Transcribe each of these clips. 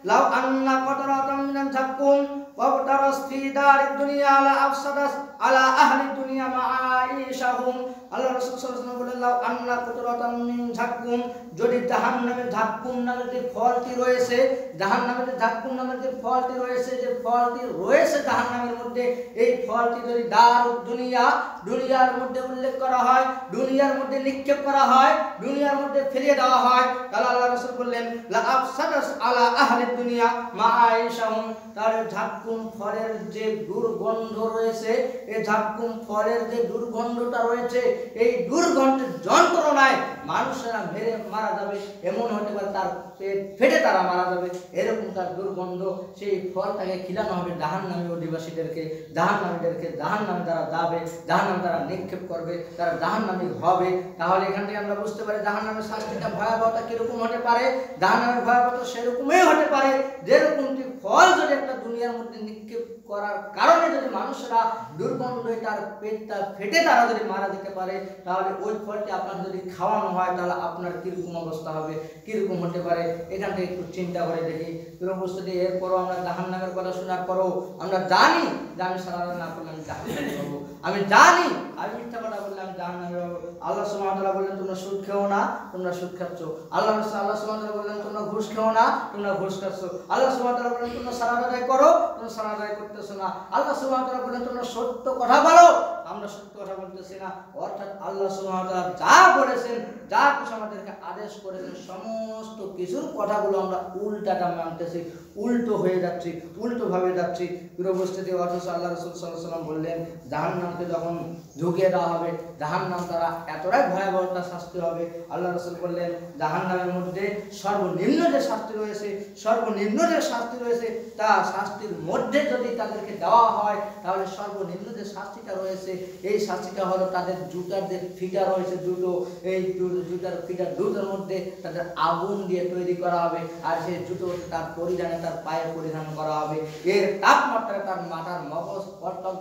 লাউ আন্না কতরাতাম মিনাল যাক্কুম ওয়াবতারাস ফি দারিদ দুনিয়া লা আফসাদাস আলা আহলি দুনিয়া মাআইশাহুম। আল্লাহ রাসূল সাল্লাল্লাহু আলাইহি ওয়াসাল্লাম বলেন, লাউ আন্না কতরাতাম মিন যাক্কুম, যদি জাহান্নামে যাক্কুম নামের যে ফলটি রয়েছে, জাহান্নামে যে যাক্কুম নামের যে ফলটি রয়েছে, যে ফলটি রয়েছে জাহান্নামের মধ্যে, এই ফলটি যদি দারুদ দুনিয়া, দুনিয়ার মধ্যে উল্লেখ করা হয়, দুনিয়ার মধ্যে নিক্ষেপ করা হয়, দুনিয়ার মধ্যে ফেলিয়ে দেওয়া হয়, তাহলে আল্লাহ রাসূল বললেন লা আফসাদাস আলা আহলি দুনিয়া মাআইশাহুম, তার যাক্কুম ফলের যে দুর্গন্ধ রয়েছে, এই যাক্কুম ফলের যে দুর্গন্ধটা রয়েছে, এই দুর্গন্ধের যন্ত্রণায় মানুষেরা মেরে মারা যাবে, এমন হতে পারে তার পেট ফেটে তারা মারা যাবে, এরকম তার দুর্গন্ধ। সেই ফলটাকে খিলানো হবে জাহান্নামী অধিবাসীদেরকে, জাহান্নামীদেরকে জাহান্নামে তারা যাবে, জাহান্নামে তারা নিক্ষেপ করবে, তারা জাহান্নামী হবে। তাহলে এখান থেকে আমরা বুঝতে পারি জাহান্নামের শাস্তিটা ভয়াবহতা কিরকম হতে পারে। জাহান্নামের ভয়াবহতা সেরকমই হতে পারে যেরকমটি ফল যদি একটা দুনিয়ার মধ্যে নিক্ষেপ করার কারণে যদি মানুষরা দুর্গন্ধে তার পেটটা ফেটে তারা যদি মারা যেতে পারে, তাহলে ওই ফলটি আপনার যদি খাওয়ানো হয় তাহলে আপনার কিরকম অবস্থা হবে, কিরকম হতে পারে, এখান থেকে একটু চিন্তা করে দেখি। উপস্থিতি এরপরও আমরা জাহান্নামের কথা শোনার পরও আমরা জানি যে আমি সালাত না করলে আমি জাহান্নামে যাবো, আমি জানি আমি মিথ্যা কথা বললে আমি জাহান্নামে যাবো। আল্লাহ সুবহানাহু ওয়া তাআলা বললেন তোমরা সুদ খেও না, তোমরা সুদ খাচ্ছ। আল্লাহ সুবহানাহু ওয়া তাআলা বললেন তোমরা ঘুষ খেও না, তোমরা ঘুষ খাচ্ছ। আল্লাহ সুবহানাহু ওয়া তাআলা বললেন তোমরা সালাত আদায় করো, তোমরা সালাত আদায় করতেছো না। আল্লাহ সুবহানাহু ওয়া তাআলা বললেন তোমরা সত্য কথা বলো, আমরা সত্য কথা বলতেছি না। অর্থাৎ আল্লাহ সুবহানাহু ওয়া তাআলা যা বলেছেন, যা কিছু আমাদেরকে আদেশ করেছেন, সমস্ত কিছুর কথাগুলো আমরা উল্টাটা মানতেছি, উল্টো হয়ে যাচ্ছি, উল্টো ভাবে যাচ্ছি। উপস্থিতি অথচ আল্লাহ রাসূল সাল্লাল্লাহু আলাইহি ওয়াসাল্লাম বললেন জাহান্নামকে যখন ঢুকিয়ে দেওয়া হবে, জাহান্নাম তারা এতটাই ভয়াবহতা শাস্তি হবে। আল্লাহ রাসূল বললেন জাহান্নামের মধ্যে সর্বনিম্ন যে শাস্তি রয়েছে, সর্বনিম্ন যে শাস্তি রয়েছে, তা শাস্তির মধ্যে যদি তাদেরকে দেওয়া হয় তাহলে সর্বনিম্ন যে শাস্তিটা রয়েছে, এই শাস্তিটা হলো তাদের জুতার যে ফিতা রয়েছে, জুতো, এই জুতার ফিতা দুটোর মধ্যে তাদের আগুন দিয়ে তৈরি করা হবে, আর সেই জুতো তার পরিধানে তার পায়ে পরিধান করা হবে। এর তাপমাত্রা তার মাথার মগজ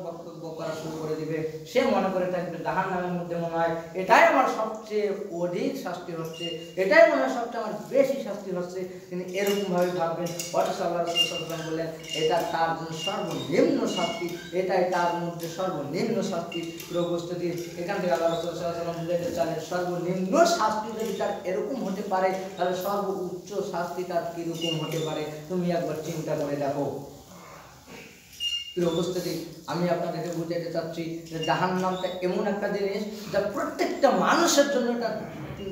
বক্তব্য করা শুরু করে দিবে। সে মনে করে থাকবে জাহান্নামের মধ্যে মনে হয় এটাই আমার সবচেয়ে অধিক শাস্তি হচ্ছে, এটাই মনে হয় সবচেয়ে আমার বেশি শাস্তি হচ্ছে, তিনি এরকম ভাবে ভাববেন। অথচ আল্লাহ রাসূল সাল্লাল্লাহু আলাইহি ওয়াসাল্লাম বললেন এটা তার জন্য সর্বনিম্ন শাস্তি, এটাই তার মধ্যে সর্বনিম্ন শাস্তি। উপস্থিতি এখান থেকে আল্লাহ রাসূল সাল্লাল্লাহু আলাইহি ওয়াসাল্লাম বললেন চলে সর্বনিম্ন শাস্তি যদি তার এরকম হতে পারে তাহলে সর্বোচ্চ শাস্তি তার কিরকম হতে পারে তুমি একবার চিন্তা করে দেখো। উপস্থিতি আমি আপনাদেরকে বুঝাতে চাচ্ছি যে জাহান্নামটা এমন একটা জিনিস যা প্রত্যেকটা মানুষের জন্য এটা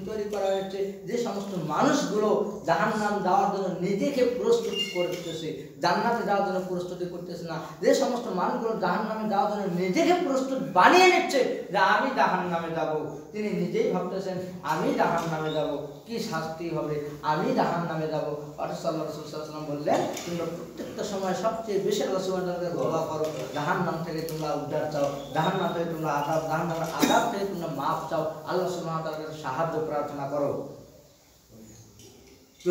তৈরি করা হয়েছে। যে সমস্ত মানুষগুলো জাহান্নাম যাওয়ার জন্য নিজেকে প্রস্তুত করতেছে, জান্নাতে যাওয়ার জন্য প্রস্তুতি করতেছে না, যে সমস্ত মানুষগুলো জাহান্নামে যাওয়ার জন্য নিজেকে প্রস্তুত বানিয়ে নিচ্ছে যে আমি জাহান্নামে যাব, তিনি নিজেই ভাবতেছেন আমি জাহান্নামে যাব, কি শাস্তি হবে, আমি জাহান্নামে যাব। অথচ আল্লাহ রাসূল সাল্লাল্লাহু আলাইহি ওয়াসাল্লাম বললেন তোমরা প্রত্যেকটা সময় সবচেয়ে বেশি আল্লাহ সুবহানাহু ওয়া তাআলাকে দোয়া করো, জাহান্নাম থেকে তোমরা উদ্ধার চাও, জাহান্নাম থেকে তোমরা আযাব, জাহান্নামের আযাব থেকে তোমরা মাফ চাও, আল্লাহ সুবহানাহু ওয়া তাআলার কাছে সাহায্য প্রার্থনা করো।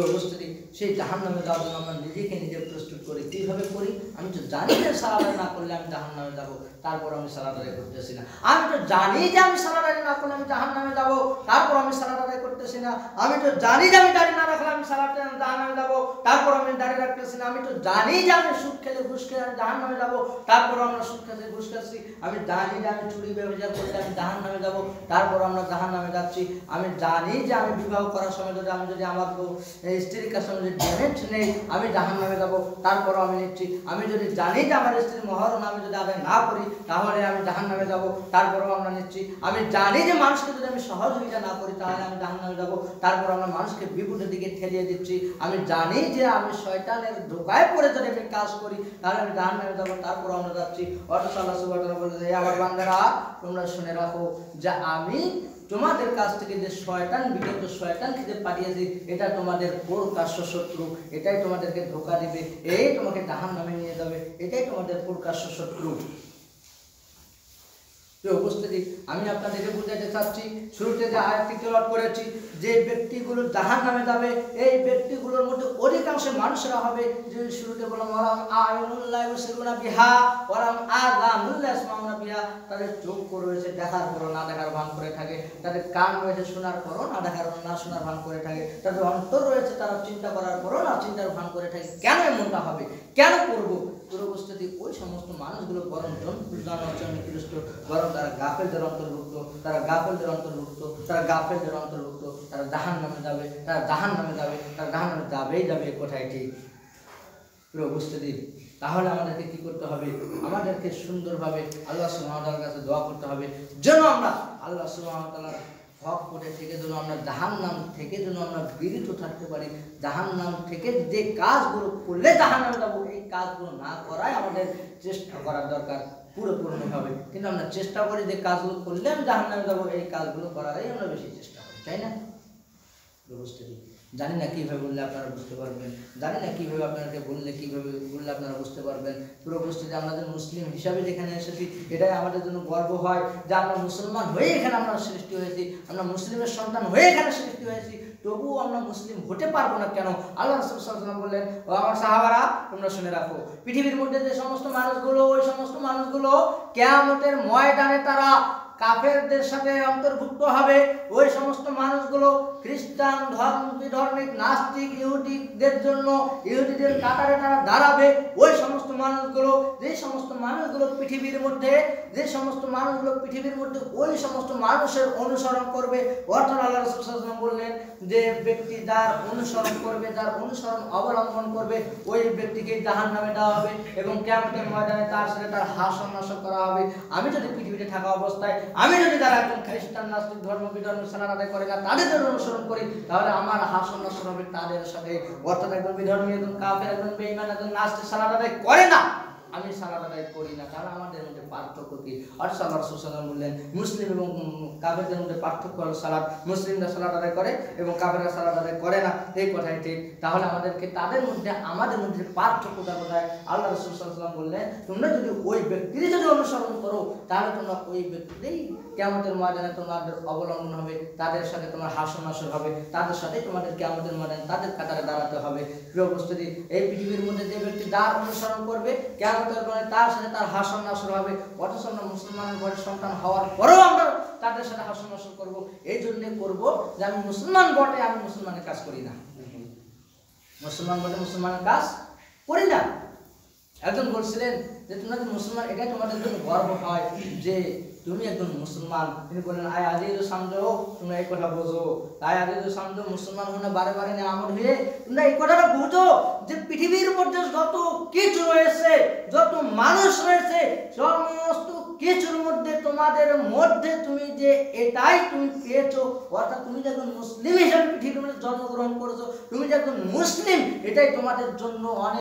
উপস্থিতি সেই জাহান্নামে যাওয়ার জন্য আমরা নিজেকে নিজে প্রস্তুত করি। কিভাবে করি? আমি তো জানি যে সালাত আদায় না করলে আমি জাহান্নামে যাব, তারপর আমি সালাত আদায় করতেছি না। আমি তো জানি যে আমি সালাত আদায় না করলে আমি জাহান্নামে যাব, তারপর আমি সালাত আদায় করতেছি না। আমি তো জানি যে আমি দাড়ি না রাখলে আমি জাহান্নামে যাব, তারপর আমি দাড়ি রাখতেছি না। আমি তো জানি যে আমি সুদ খেলে ঘুষ খেলে আমি জাহান্নামে যাব, তারপর আমরা সুদ খেতে ঘুষ খাচ্ছি। আমি জানি যে আমি চুরি ব্যবসা করলে আমি জাহান্নামে যাব, তারপর আমরা জাহান্নামে যাচ্ছি। আমি জানি যে আমি বিবাহ করার সময় যদি আমার স্ত্রীর কাছে যদি ডেমেন্ট নেই আমি জাহান্নামে যাব, তারপরও আমি নিচ্ছি। আমি যদি জানি যে আমার স্ত্রীর মহরণ আমি যদি আদায় না করি তাহলে আমি জাহান্নামে যাব, তারপরও আমরা নিচ্ছি। আমি জানি যে মানুষকে যদি আমি সহযোগিতা না করি তাহলে আমি জাহান্নামে যাব, তারপর আমরা মানুষকে বিপদের দিকে ঠেলিয়ে দিচ্ছি। আমি জানি যে আমি শয়তানের ধোঁকায় পড়ে যদি আমি কাজ করি তাহলে আমি জাহান্নামে যাব, তারপর আমরা যাচ্ছি। অথচ আল্লাহ সুবহানাহু ওয়া তাআলা বলেন হে আমার বান্দারা তোমরা শুনে রাখো যে আমি তোমাদের কাছ থেকে যে শয়তান বিগত শয়তান খেতে পাঠিয়েছি এটা তোমাদের প্রকাশ্য শত্রু, এটাই তোমাদেরকে ধোঁকা দিবে, এই তোমাকে জাহান্নামে নিয়ে যাবে, এটাই তোমাদের প্রকাশ্য শত্রু। উপস্থিতি আমি আপনাদেরকে বুঝাতে চাচ্ছি, শুরুতে যে আয়াতটি তেলাওয়াত করেছি, যে ব্যক্তিগুলো জাহান্নামে যাবে এই ব্যক্তিগুলোর মধ্যে অধিকাংশ মানুষেরা হবে যে শুরুতে বললাম ওয়ালাম আয়ুনুল্লাহি ইউসিরুনা বিহা ওয়ালাম আযানুল্লাহি ইয়াসমাউনা বিহা, তাদের চোখ রয়েছে দেখার পরও না দেখার ভান করে থাকে, তাদের কান রয়েছে শোনার পরও না দেখার না শোনার ভান করে থাকে, তাদের অন্তর রয়েছে তারা চিন্তা করার পরও না চিন্তার ভান করে থাকে। কেন এমনটা হবে, কেন করবো? উপস্থিতি ওই সমস্ত মানুষগুলো বরং নিকৃষ্ট, বরং তারা গাফেলদের অন্তর্ভুক্ত, তারা গাফেলদের অন্তর্ভুক্ত, তারা গাফেলদের অন্তর্ভুক্ত, তারা জাহান্নামে যাবে, তারা জাহান্নামে যাবে, তারা জাহান্নামে যাবেই যাবে, কোথায় ঠিক উপস্থিতি। তাহলে আমাদেরকে কি করতে হবে? আমাদেরকে সুন্দরভাবে আল্লাহ সুবহানাহু ওয়া তাআলার কাছে দোয়া করতে হবে যেন আমরা আল্লাহ সুবহানাহু ওয়া তাআলার হক করে থেকে যেন আমরা জাহান্নাম থেকে যেন আমরা বিরত থাকতে পারি, জাহান্নাম থেকে যে কাজগুলো করলে জাহান্নামে যাবো এই কাজগুলো না করাই আমাদের চেষ্টা করার দরকার পুরোপুরিভাবে। কিন্তু আমরা চেষ্টা করি যে কাজগুলো করলে আমি জাহান্নামে যাবো এই কাজগুলো করারই আমরা বেশি চেষ্টা করি, তাই না? উপস্থিতি জানি না কীভাবে বললে আপনারা বুঝতে পারবেন, জানি না কীভাবে আপনাদেরকে বললে কীভাবে বললে আপনারা বুঝতে পারবেন। পুরো উপস্থিতি আমরা যে মুসলিম হিসাবে যেখানে এসেছি এটাই আমাদের জন্য গর্ব হয় যে আমরা মুসলমান হয়ে এখানে আমরা সৃষ্টি হয়েছি, আমরা মুসলিমের সন্তান হয়ে এখানে সৃষ্টি হয়েছি, তবুও আমরা মুসলিম হতে পারবো না কেন? আল্লাহ রাসূল সাল্লাল্লাহু আলাইহি ওয়াসাল্লাম বললেন, ও আমার সাহাবারা তোমরা শুনে রাখো, পৃথিবীর মধ্যে যে সমস্ত মানুষগুলো ওই সমস্ত মানুষগুলো কিয়ামতের ময়দানে তারা কাফেরদের সাথে অন্তর্ভুক্ত হবে, ওই সমস্ত মানুষগুলো খ্রিস্টান ধর্মিক নাস্তিক ইহুদিদের জন্য ইহুদিদের কাতারে তারা দাঁড়াবে। ওই সমস্ত মানুষগুলো যে সমস্ত মানুষগুলো পৃথিবীর মধ্যে ওই সমস্ত মানুষের অনুসরণ করবে, অর্থাৎ আল্লাহ রাসূল সাল্লাল্লাহু আলাইহি ওয়াসাল্লাম বললেন যে ব্যক্তি যার অনুসরণ করবে, যার অনুসরণ অবলম্বন করবে ওই ব্যক্তিকে জাহান্নামে দেওয়া হবে এবং কিয়ামতের ময়দানে তার সাথে তার হাসর নাসর করা হবে। আমি যদি পৃথিবীতে থাকা অবস্থায় আমি যদি যারা একজন খ্রিস্টান নাস্তিক বিধর্মী সালাত আদায় করে না তাদের জন্য অনুসরণ করি তাহলে আমার হাসর নাসর হবে তাদের সাথে। অর্থাৎ একজন বিধর্মী, একজন কাফের, একজন বেঈমান, একজন নাস্তিক সালাত আদায় করে না, আমি সালাত আদায় করি না, তাহলে আমাদের মধ্যে পার্থক্য কি? অর্থাৎ আল্লাহ রাসূল সাল্লাল্লাহু আলাইহি ওয়াসাল্লাম বললেন মুসলিম এবং কাফেরদের মধ্যে পার্থক্য হলো সালাত, মুসলিমরা সালাত আদায় করে এবং কাফেররা সালাত আদায় করে না, এই কথাই ঠিক। তাহলে আমাদেরকে তাদের মধ্যে আমাদের মধ্যে পার্থক্যটা কোথায়? আল্লাহ রাসূল সাল্লাল্লাহু আলাইহি ওয়াসাল্লাম বললেন তোমরা যদি ওই ব্যক্তির যদি অনুসরণ করো তাহলে তোমরা ওই ব্যক্তিরই কিয়ামতের ময়দানে তোমাদের অবলম্বন হবে, তাদের সাথে তোমার হাসর নাসর হবে, তাদের সাথে তোমাদের কিয়ামতের ময়দানে তাদের কাতারে দাঁড়াতে হবে। প্রিয় উপস্থিতি, এই পৃথিবীর মধ্যে যে ব্যক্তি যার অনুসরণ করবে কিয়ামতের ময়দানে তার সাথে তার হাসর নাসর হবে। অথচ আমরা মুসলমানের ঘরের সন্তান হওয়ার পরেও আমরা তাদের সাথে হাসর নাসর করবো। এই জন্য করবো যে আমি মুসলমান বটে, আমি মুসলমানের কাজ করি না, মুসলমান বটে মুসলমানের কাজ করি না। একজন বলছিলেন যে তোমরা যে মুসলমান এটাই তোমাদের জন্য গর্ব হয় যে তুমি একজন মুসলমান। তিনি বললেন আয় আজিজু সামজো, তোমরা এই কথা বোঝো, আয় আজিজু সামজো, মুসলমান হলে বারে বারে নেয়ামত হয়ে তোমরা এই কথাটা বুঝো যে পৃথিবীর মধ্যে যত কিছু রয়েছে, যত মানুষ রয়েছে, সমস্ত কিছুর মধ্যে তোমাদের মধ্যে তুমি যে এটাই তুমি পেয়েছো, অর্থাৎ তুমি যখন মুসলিম হিসেবে পৃথিবীর মধ্যে জন্মগ্রহণ করেছো, তুমি যখন মুসলিম এটাই তোমাদের জন্য অনেক